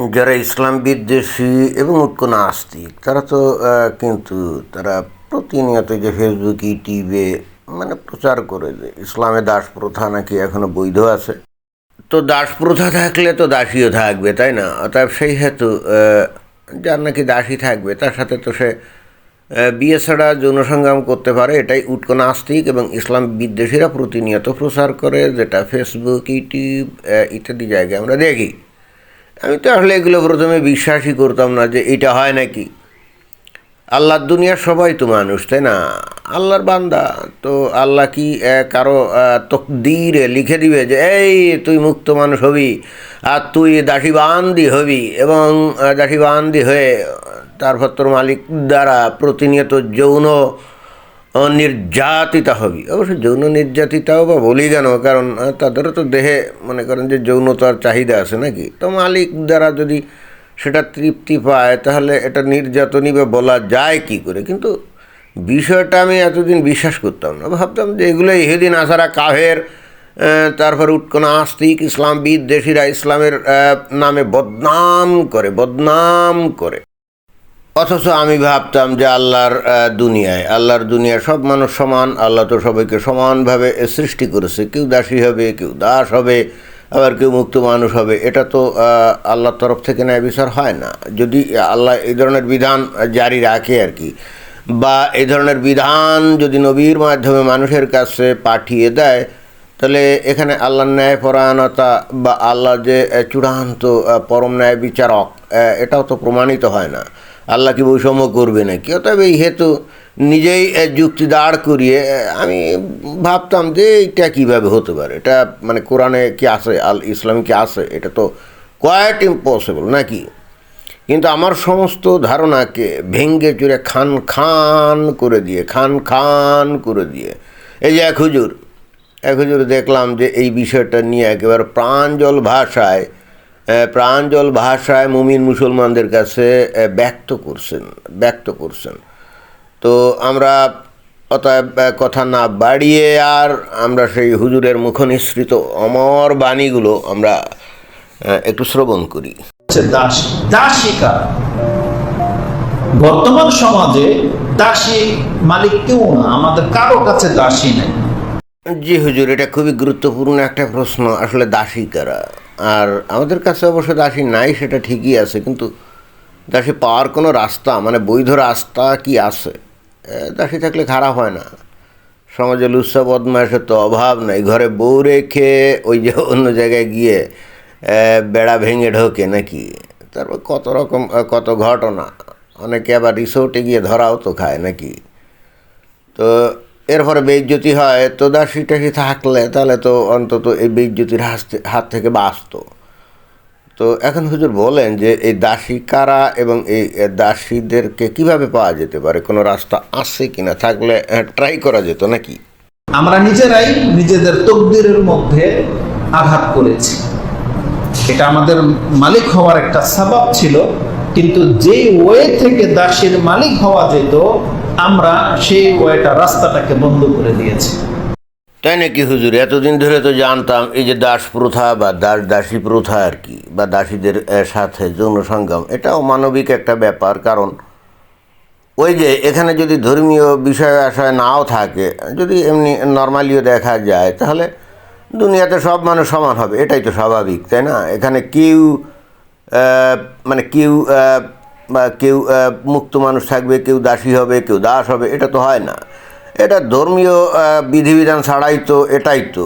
যারা ইসলাম বিদ্বেষী এবং উৎকট নাস্তিক তারা তো কিন্তু তারা প্রতিনিয়ত যে ফেসবুক ইউটিউবে প্রচার করে যে ইসলামে দাস প্রথা নাকি এখনো বৈধ আছে। তো দাস প্রথা থাকলে তো দাসীও থাকবে, তাই না? অতএব সেই হেতু যার নাকি দাসী থাকবে তার সাথে তো সে বিয়ে ছাড়া যৌন সংগ্রাম করতে পারে। এটাই উৎকট নাস্তিক এবং ইসলাম বিদ্বেষীরা প্রতিনিয়ত প্রচার করে, যেটা ফেসবুক ইউটিউব ইত্যাদি জায়গায় আমরা দেখি। আমি তো আসলে এগুলো প্রথমে বিশ্বাসই করতাম না যে এটা হয় নাকি। আল্লাহর দুনিয়ার সবাই তো মানুষ, তাই না? আল্লাহর বান্দা। তো আল্লাহ কি কারো তকদিরে লিখে দিবে যে এই তুই মুক্ত মানুষ হবি আর তুই দাসীবান্দি হবি এবং দাসীবান্দি হয়ে তারপর তোর মালিক দ্বারা প্রতিনিয়ত যৌন নির্যাতিতা হবি? অবশ্য যৌন নির্যাতিতাও বা বলি কেন, কারণ তাদেরও তো দেহে মনে করেন যে যৌনতার চাহিদা আছে নাকি। তো মালিক দ্বারা যদি সেটা তৃপ্তি পায় তাহলে এটা নির্যাতনই বা বলা যায় কি করে? কিন্তু বিষয়টা আমি এতদিন বিশ্বাস করতাম না, ভাবতাম যে এগুলো ইহুদি নাসারা কাফের, তারপর উৎকট নাস্তিক ইসলাম বিদ্বেষীরা ইসলামের নামে বদনাম করে। অথচ আমি ভাবতাম যে আল্লাহর দুনিয়ায় সব মানুষ সমান। আল্লাহ তো সবাইকে সমানভাবে সৃষ্টি করেছে, কেউ দাসী হবে, কেউ দাস হবে, আবার কেউ মুক্ত মানুষ হবে। এটা তো আল্লাহর তরফ থেকে ন্যায় বিচার হয় না। যদি আল্লাহ এই ধরনের বিধান জারি রাখে আর কি, বা এই ধরনের বিধান যদি নবীর মাধ্যমে মানুষের কাছে পাঠিয়ে দেয়, তাহলে এখানে আল্লাহর ন্যায়পরায়ণতা বা আল্লাহ যে চূড়ান্ত পরম ন্যায় বিচারক, এটাও তো প্রমাণিত হয় না। আল্লাহ কি বৈষম্য করবে নাকি? অতএব এই হেতু নিজেই যুক্তি দাঁড় করিয়ে আমি ভাবতাম যে এইটা কীভাবে হতে পারে। এটা কোরআনে কি আছে, ইসলামে কি আছে? এটা তো কোয়াইট ইম্পসিবল নাকি। কিন্তু আমার সমস্ত ধারণাকে ভেঙ্গে চুরে খান খান করে দিয়ে এই যে এক হুজুর দেখলাম যে এই বিষয়টা নিয়ে একেবারে প্রাঞ্জল ভাষায় মুমিন মুসলমানদের কাছে ব্যক্ত করছেন। তো আমরা অতএব কথা না বাড়িয়ে আর আমরা সেই হুজুরের মুখনিসৃত অমর বাণীগুলো আমরা একটু শ্রবণ করি। দাসিকা বর্তমান সমাজে দাসী মালিক কেউ না, আমাদের কারো কাছে দাসী নেই। জি হুজুর, এটা খুবই গুরুত্বপূর্ণ একটা প্রশ্ন। আসলে দাসী কারা? আর আমাদের কাছে অবশ্য দাসী নাই, সেটা ঠিকই আছে, কিন্তু দাসী পাওয়ার কোনো রাস্তা বৈধ রাস্তা কি আছে? দাসী থাকলে খারাপ হয় না। সমাজে লুচ্ছা বদমাইশের তো অভাব নাই। ঘরে বউ রেখে ওই যে অন্য জায়গায় গিয়ে বেড়া ভেঙে ঢোকে নাকি। তারপর কত ঘটনা। অনেকে আবার রিসোর্টে গিয়ে ধরাও তো খায় নাকি। তো এরপরে বেইজ্জতি হয়। তো দাসী টাসি থাকলে তাহলে তো অন্তত এই বেইজ্জতির হাত থেকে বাঁচত। তো এখন হুজুর বলেন যে এই দাসী কারা এবং এই দাসীদেরকে কিভাবে পাওয়া যেতে পারে? কোনো রাস্তা আছে কিনা? থাকলে ট্রাই করা যেত নাকি? আমরা নিজেরাই নিজেদের তকদিরের মধ্যে আঘাত করেছি। এটা আমাদের মালিক হওয়ার একটা সাবাব ছিল, কিন্তু যে ওয়ে থেকে দাসীর মালিক হওয়া যেত আমরা সেই রাস্তাটাকে বন্ধ করে দিয়েছি। তাই নাকি হুজুর? এতদিন ধরে তো জানতাম এই যে দাস প্রথা বা দাসী প্রথা আর কি, বা দাসীদের সাথে যৌন সংগ্রাম, এটা অমানবিক একটা ব্যাপার। কারণ ওই যে এখানে যদি ধর্মীয় বিষয় আশয় নাও থাকে, যদি এমনি নর্মালিও দেখা যায়, তাহলে দুনিয়াতে সব মানুষ সমান হবে। এটাই তো স্বাভাবিক, তাই না? এখানে কেউ কেউ মুক্ত মানুষ থাকবে, কেউ দাসী হবে, কেউ দাস হবে, এটা তো হয় না। এটা ধর্মীয় বিধিবিধান ছাড়াই তো, এটাই তো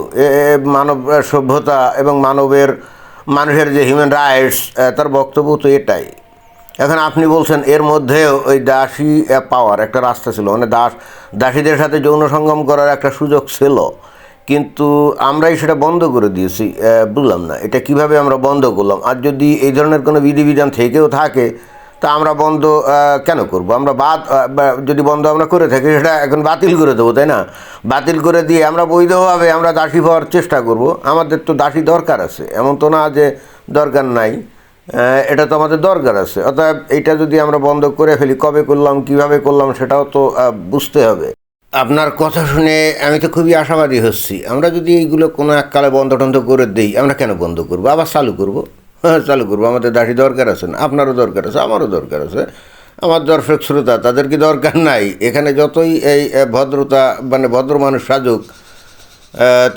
মানব সভ্যতা এবং মানুষের যে হিউম্যান রাইটস, তার বক্তব্য তো এটাই। এখন আপনি বলছেন এর মধ্যেও ওই দাসী পাওয়ার একটা রাস্তা ছিল, দাসীদের সাথে যৌন সঙ্গম করার একটা সুযোগ ছিল, কিন্তু আমরাই সেটা বন্ধ করে দিয়েছি। বুঝলাম না এটা কিভাবে আমরা বন্ধ করলাম। আর যদি এই ধরনের কোনো বিধিবিধান থেকেও থাকে তা আমরা বন্ধ কেন করব? যদি বন্ধ আমরা করে থাকি, সেটা এখন বাতিল করে দেবো, তাই না? বাতিল করে দিয়ে আমরা বৈধভাবে আমরা দাসী হওয়ার চেষ্টা করব। আমাদের তো দাসী দরকার আছে, এমন তো না যে দরকার নাই। এটা তো আমাদের দরকার আছে। অর্থাৎ এটা যদি আমরা বন্ধ করে ফেলি, কবে করলাম, কিভাবে করলাম, সেটাও তো বুঝতে হবে। আপনার কথা শুনে আমি তো খুবই আশাবাদী হচ্ছি। আমরা যদি এইগুলো কোনো এককালে বন্ধ টন্ধ করে দিই, আমরা কেন বন্ধ করবো? আবার চালু করব। চালু করবো। আমাদের দাসী দরকার আছে না? আপনারও দরকার আছে, আমারও দরকার আছে, আমার দর্শক শ্রোতা তাদের কি দরকার নাই? এখানে যতই এই ভদ্রতা মানে ভদ্র মানুষ সাজুক,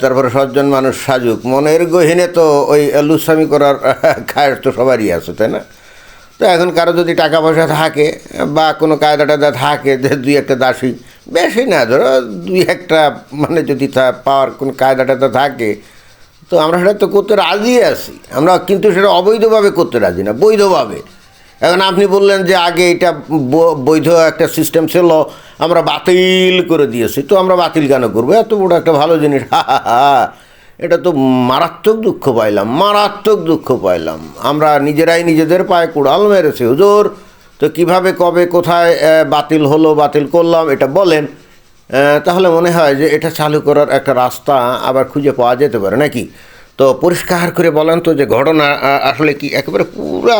তারপরে সজ্জন মানুষ সাজুক, মনের গহীনে তো ওই লুচ্ছামি করার খায়ের তো সবারই আছে, তাই না? তো এখন কারো যদি টাকা পয়সা থাকে বা কোনো কায়দা টায়দা থাকে যে দুই একটা দাসী, বেশি না ধরো দুই একটা, মানে যদি পাওয়ার কোনো কায়দা টায়দা থাকে, তো আমরা সেটা তো করতে রাজি আছি আমরা, কিন্তু সেটা অবৈধভাবে করতে রাজি না, বৈধভাবে। এখন আপনি বললেন যে আগে এটা বৈধ একটা সিস্টেম ছিল, আমরা বাতিল করে দিয়েছি, তো আমরা বাতিল কেন করবো? এত বড় একটা ভালো জিনিস, হা হা হা, এটা তো মারাত্মক দুঃখ পাইলাম, মারাত্মক দুঃখ পাইলাম। আমরা নিজেরাই নিজেদের পায়ে কুড়াল মেরেছি হুজুর। তো কিভাবে, কবে, কোথায় বাতিল হলো, বাতিল করলাম এটা বলেন, তাহলে মনে হয় যে এটা চালু করার একটা রাস্তা আবার খুঁজে পাওয়া যেতে পারে নাকি? তো পরিষ্কার করে বলেন তো যে ঘটনা আসলে কি, একেবারে পুরা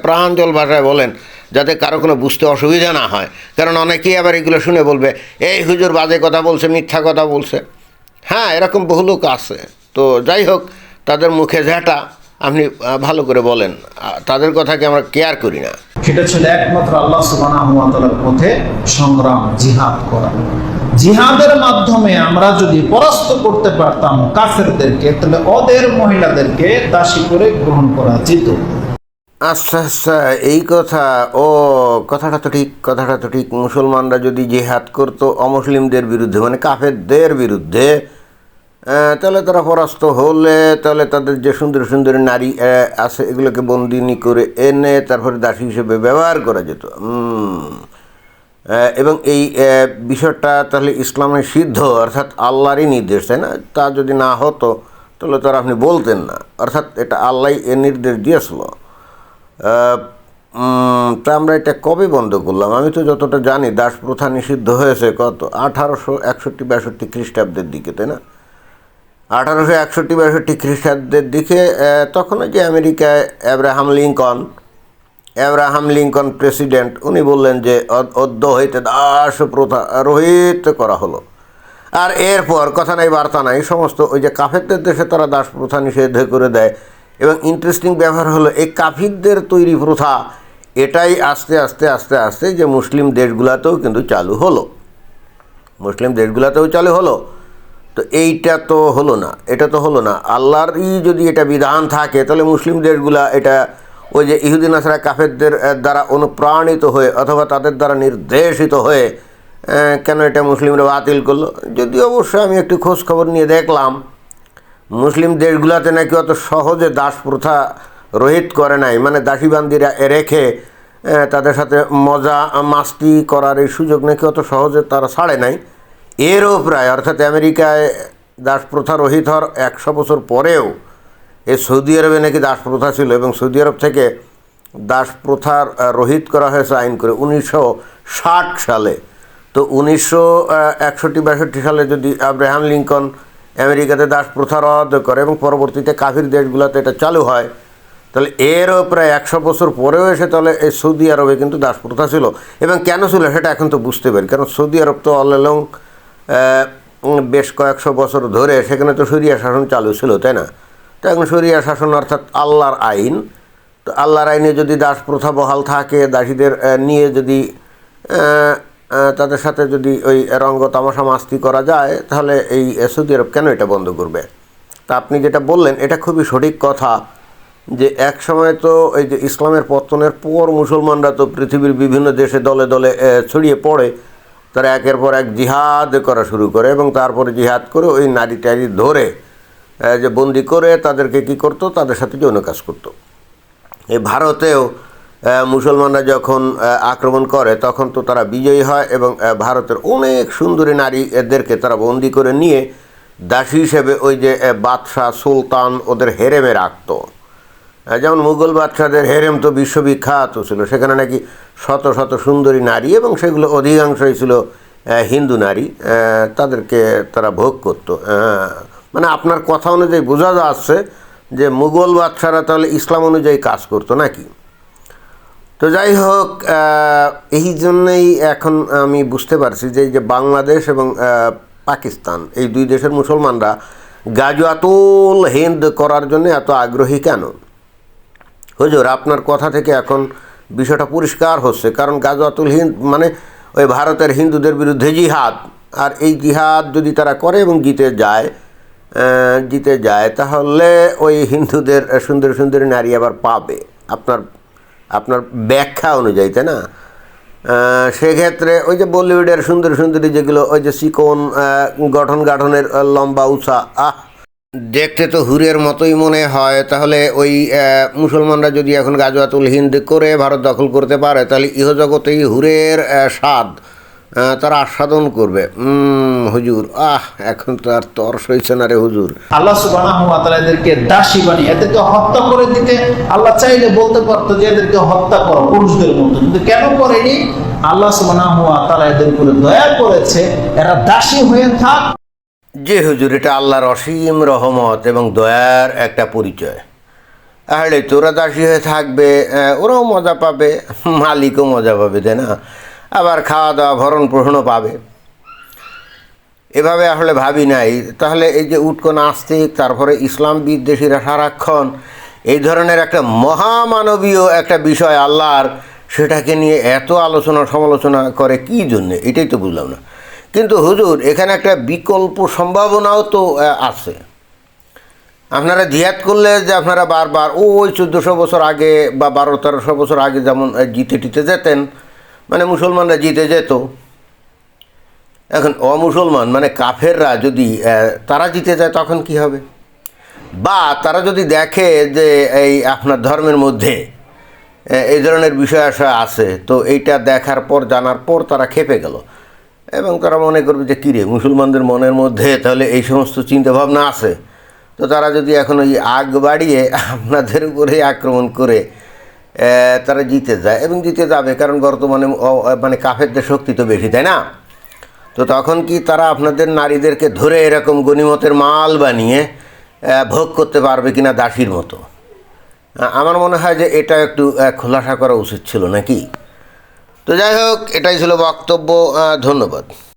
প্রাঞ্জল ভাষায় বলেন, যাতে কারো কোনো বুঝতে অসুবিধা না হয়। কারণ অনেকেই আবার এগুলো শুনে বলবে এই হুজুর বাজে কথা বলছে, মিথ্যা কথা বলছে। হ্যাঁ, এরকম বহু লোক আছে। তো যাই হোক, তাদের মুখে ঝাঁটা আপনি ভালো করে বলেন, তাদের কথাকে আমরা কেয়ার করি না। সেটা ছিল একমাত্র আল্লাহ সুবহানাহু ওয়া তাআলার পথে সংগ্রাম, জিহাদ করা। জিহাদের মাধ্যমে আমরা যদি পরাস্ত করতে পারতাম কাফেরদেরকে, তাহলে ওদের মহিলাদেরকে দাসী করে গ্রহণ করা যেত। আচ্ছা আচ্ছা, এই কথা। ও, কথাটা তো ঠিক, কথাটা তো ঠিক। মুসলমানরা যদি জিহাদ করতো অমুসলিমদের বিরুদ্ধে, মানে কাফেরদের বিরুদ্ধে, তাহলে তারা পরাস্ত হলে, তাহলে তাদের যে সুন্দর সুন্দর নারী আছে এগুলোকে বন্দিনী করে এনে তারপরে দাসী হিসেবে ব্যবহার করা যেত। এবং এই বিষয়টা তাহলে ইসলামে সিদ্ধ, অর্থাৎ আল্লাহরই নির্দেশ, তাই না? তা যদি না হতো তাহলে তো আর আপনি বলতেন না, অর্থাৎ এটা আল্লাহই এর নির্দেশ দিয়েছিল। তা আমরা এটা কবে বন্ধ করলাম? আমি তো যতটা জানি দাস প্রথা নিষিদ্ধ হয়েছে কত 1861-62 খ্রিস্টাব্দের দিকে, তাই না? 1861-62 খ্রিস্টাব্দের দিকে, তখন যে আমেরিকায় অ্যাব্রাহাম লিঙ্কন প্রেসিডেন্ট, উনি বললেন যে অদ্য হইতে দাস প্রথা রহিত করা হলো। আর এরপর কথা নাই বার্তা নাই, সমস্ত ওই যে কাফেরদের দেশে তারা দাস প্রথা নিষেধ করে দেয়। এবং ইন্টারেস্টিং ব্যাপার হলো এই কাফিরদের তৈরি প্রথা এটাই আস্তে আস্তে আস্তে আস্তে যে মুসলিম দেশগুলোতেও কিন্তু চালু হলো, মুসলিম দেশগুলোতেও চালু হলো। তো এইটা তো হলো না, এটা তো হলো না। আল্লাহরই যদি এটা বিধান থাকে তাহলে মুসলিম দেশগুলা এটা ওই যে ইহুদি নাসারা কাফেরদের দ্বারা অনুপ্রাণিত হয়ে অথবা তাদের দ্বারা নির্দেশিত হয়ে কেন এটা মুসলিমরা বাতিল করলো? যদিও অবশ্যই আমি একটু খোঁজ খবর নিয়ে দেখলাম মুসলিম দেশগুলোতে নাকি অত সহজে দাস প্রথা রহিত করে নাই, মানে দাসীবান্দিরা রেখে তাদের সাথে মজা মাস্তি করার এই সুযোগ নাকি অত সহজে তারা ছাড়ে নাই। এরও প্রায়, অর্থাৎ আমেরিকায় দাস প্রথা রহিত হওয়ার 100 বছর পরেও এই সৌদি আরবে নাকি দাস প্রথা ছিল, এবং সৌদি আরব থেকে দাস প্রথার রহিত করা হয়েছে আইন করে 1960 সালে। তো 1961-62 সালে যদি আব্রাহাম লিঙ্কন আমেরিকাতে দাস প্রথা রদ করে এবং পরবর্তীতে কাফির দেশগুলোতে এটা চালু হয়, তাহলে এরও প্রায় 100 বছর পরেও এসে তাহলে এই সৌদি আরবে কিন্তু দাস প্রথা ছিল। এবং কেন ছিল সেটা এখন তো বুঝতে পারি, কারণ সৌদি আরব তো অল অ্যালং বেশ কয়েকশো বছর ধরে সেখানে তো শরিয়া শাসন চালু ছিল, তাই না? তো এখন শরিয়া শাসন অর্থাৎ আল্লাহর আইন। তো আল্লাহর আইনে যদি দাস প্রথা বহাল থাকে, দাসীদের নিয়ে যদি তাদের সাথে যদি ওই রঙ্গ তামাশা মাস্তি করা যায়, তাহলে এই সৌদি আরব কেন এটা বন্ধ করবে? তা আপনি যেটা বললেন এটা খুবই সঠিক কথা, যে এক সময় তো এই যে ইসলামের পতনের পর মুসলমানরা তো পৃথিবীর বিভিন্ন দেশে দলে দলে ছড়িয়ে পড়ে, তারা একের পর এক জিহাদ করা শুরু করে এবং তারপরে জিহাদ করে ওই নারী টারি ধরে যে বন্দি করে তাদেরকে কি করতো, তাদের সাথে যৌন কাজ করতো। এই ভারতেও মুসলমানরা যখন আক্রমণ করে তখন তো তারা বিজয়ী হয় এবং ভারতের অনেক সুন্দরী নারীদেরকে তারা বন্দি করে নিয়ে দাসী হিসেবে ওই যে বাদশাহ সুলতান ওদের হেরেমে রাখতো। যেমন মুঘল বাদশাদের হেরেম তো বিশ্ববিখ্যাত ছিল, সেখানে নাকি শত শত সুন্দরী নারী এবং সেগুলো অধিকাংশই ছিল হিন্দু নারী, তাদেরকে তারা ভোগ করতো। মানে আপনার কথা অনুযায়ী বোঝা যাচ্ছে যে মুঘল বাদশারা তাহলে ইসলাম অনুযায়ী কাজ করতো নাকি? তো যাই হোক, এই জন্যই এখন আমি বুঝতে পারছি যে এই যে বাংলাদেশ এবং পাকিস্তান এই দুই দেশের মুসলমানরা গাজওয়াতুল হিন্দ করার জন্য এত আগ্রহী কেন। হুজুর আপনার কথা থেকে এখন বিষয়টা পরিষ্কার হচ্ছে, কারণ গাজওয়াতুল হিন্দ মানে ওই ভারতের হিন্দুদের বিরুদ্ধে জিহাদ, আর এই জিহাদ যদি তারা করে এবং জিতে যায় তাহলে ওই হিন্দুদের সুন্দর সুন্দরী নারী আবার পাবে আপনার ব্যাখ্যা অনুযায়ী, তাই না? সেক্ষেত্রে ওই যে বলিউডের সুন্দর সুন্দরী যেগুলো ওই যে চিকন গঠনের লম্বা উঁচা দেখতে তো হুরের মতোই মনে হয়, তাহলে ওই মুসলমানরা যদি এখন গাজওয়াতুল হিন্দ করে ভারত দখল করতে পারে তাহলে ইহজগতেই হুরের স্বাদ তারা আস্বাদন করবে। হুজুর এখন তো আর তর্স হয়েছে না রে হুজুর। আল্লাহ সুবহানাহু ওয়া তাআলা এদেরকে দাসী বানিয়ে এদেরকে হত্যা করে দিতে আল্লাহ চাইলে বলতে পারতো যে এদেরকে হত্যা করো পুরুষদের মতো, কিন্তু কেন করেনি? আল্লাহ সুবহানাহু ওয়া তাআলা এদের উপরে দয়া করেছে, এরা দাসী হয়ে থাক। যে হুজুর, এটা আল্লাহর অসীম রহমত এবং দয়ার একটা পরিচয়। তাহলে তোরা দাসী হয়ে থাকবে, ওরাও মজা পাবে, মালিকও মজা পাবে, তাই না? আবার খাওয়া দাওয়া ভরণ পোষণও পাবে। এভাবে আসলে ভাবি নাই। তাহলে এই যে উটকো নাস্তিক, তারপরে ইসলাম বিদ্বেষীরা সারাক্ষণ এই ধরনের একটা মহামানবীয় একটা বিষয় আল্লাহর, সেটাকে নিয়ে এত আলোচনা সমালোচনা করে কী জন্যে, এটাই তো বুঝলাম না। কিন্তু হুজুর এখানে একটা বিকল্প সম্ভাবনাও তো আছে। আপনারা জিহাদ করলে যে আপনারা বারবার ওই 1400 বছর আগে বা 1200-1300 বছর আগে যেমন জিতে যেতেন, মানে মুসলমানরা জিতে যেত, এখন অমুসলমান মানে কাফেররা যদি তারা জিতে যায় তখন কি হবে? বা তারা যদি দেখে যে এই আপনার ধর্মের মধ্যে এই ধরনের বিষয় আসা আছে, তো এইটা দেখার পর জানার পর তারা খেপে গেল এবং তারা মনে করবে যে কিরে মুসলমানদের মনের মধ্যে তাহলে এই সমস্ত চিন্তাভাবনা আছে, তো তারা যদি এখন ওই আগ বাড়িয়ে আপনাদের উপরে আক্রমণ করে তারা জিতে যায় এবং জিতে যাবে, কারণ বর্তমানে মানে কাফেরদের শক্তি তো বেশি, তাই না? তো তখন কি তারা আপনাদের নারীদেরকে ধরে এরকম গনিমতের মাল বানিয়ে ভোগ করতে পারবে কিনা দাসীর মতো? আমার মনে হয় যে এটা একটু খোলাসা করা উচিত ছিল নাকি? তো যাই হোক, এটাই ছিল বক্তব্য। ধন্যবাদ।